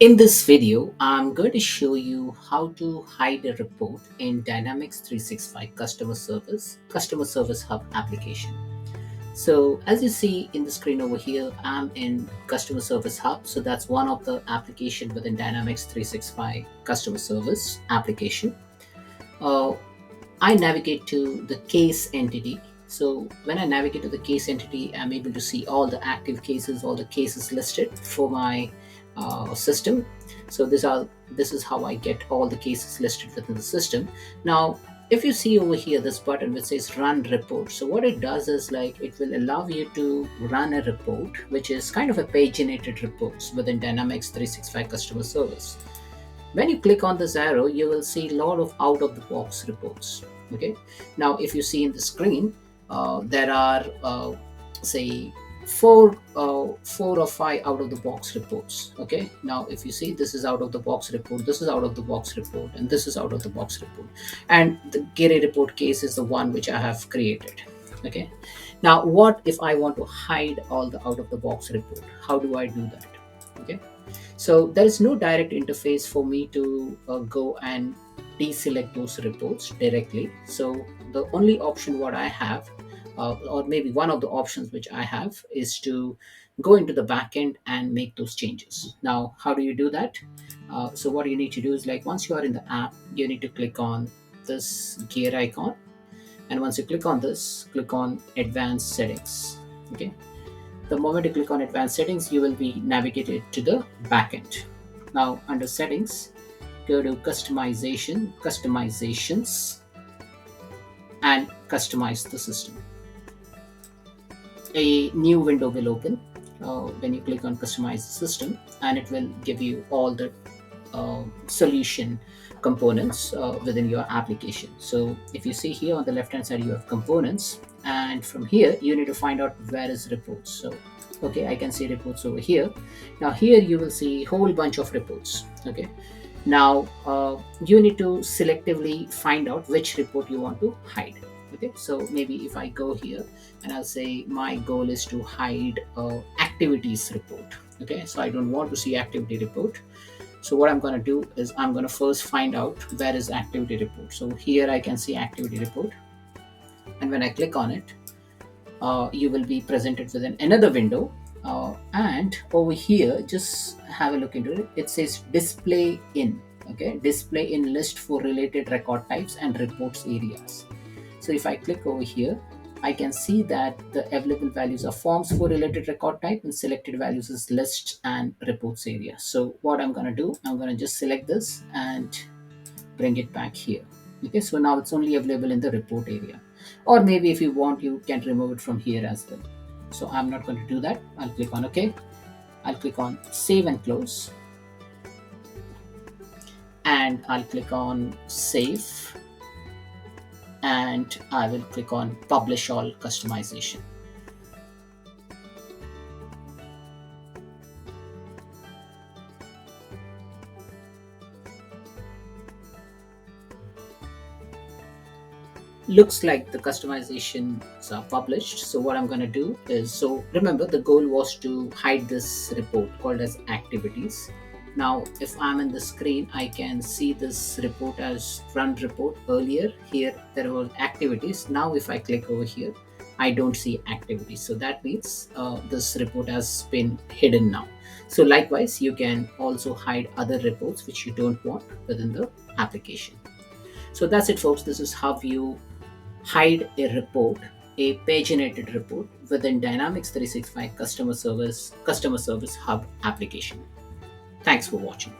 In this video, I'm going to show you how to hide a report in Dynamics 365 Customer Service Hub application. So as you see in the screen over here, I'm in Customer Service Hub. So that's one of the application within Dynamics 365 Customer Service application. Uh, I navigate to the case entity. So when I navigate to the case entity, I'm able to see all the active cases, all the cases listed for my system. So this is how I get all the cases listed within the system. Now, if you see over here this button which says run report, so what it does is like it will allow you to run a report, which is kind of a paginated reports within Dynamics 365 customer service. When you click on this arrow, you will see a lot of out of the box reports. Okay, now if you see in the screen, there are say four or five out of the box reports. Okay, now if you see, this is out of the box report, this is out of the box report, and this is out of the box report, and the Girish report case is the one which I have created. Okay, now what if I want to hide all the out of the box report? How do I do that? Okay, so there is no direct interface for me to go and deselect those reports directly. So the only option what I have, or maybe one of the options which I have, is to go into the backend and make those changes. Now, how do you do that? So what you need to do is, like, once you are in the app, you need to click on this gear icon, and once you click on this, click on advanced settings. Okay, the moment you click on advanced settings, you will be navigated to the backend. Now under settings, go to customizations, and customize the system. A new window will open when you click on customize the system, and it will give you all the solution components within your application. So if you see here on the left hand side, you have components, and from here you need to find out where is reports. So okay, I can see reports over here. Now here you will see a whole bunch of reports. Okay, now you need to selectively find out which report you want to hide. Okay, so maybe if I go here and I'll say my goal is to hide activities report. Okay, so I don't want to see activity report. So what I'm going to do is I'm going to first find out where is activity report. So here I can see activity report, and when I click on it, you will be presented with another window, and over here just have a look into it. It says display in. Okay, display in list for related record types and reports areas. So if I click over here, I can see that the available values are forms for related record type, and selected values is lists and reports area. So what I'm going to do, I'm going to just select this and bring it back here. Okay, so now it's only available in the report area, or maybe if you want, you can remove it from here as well. So I'm not going to do that. I'll click on OK. I'll click on save and close, and I'll click on save, and I will click on publish all customization. Looks like the customizations are published. So what I'm going to do is, so remember the goal was to hide this report called as activities. Now if I'm in the screen, I can see this report as run report. Earlier here there were activities. Now if I click over here, I don't see activities. So that means this report has been hidden now. So likewise, you can also hide other reports which you don't want within the application. So that's it, folks. This is how you hide a report, a paginated report within Dynamics 365 Customer Service Hub application. Thanks for watching.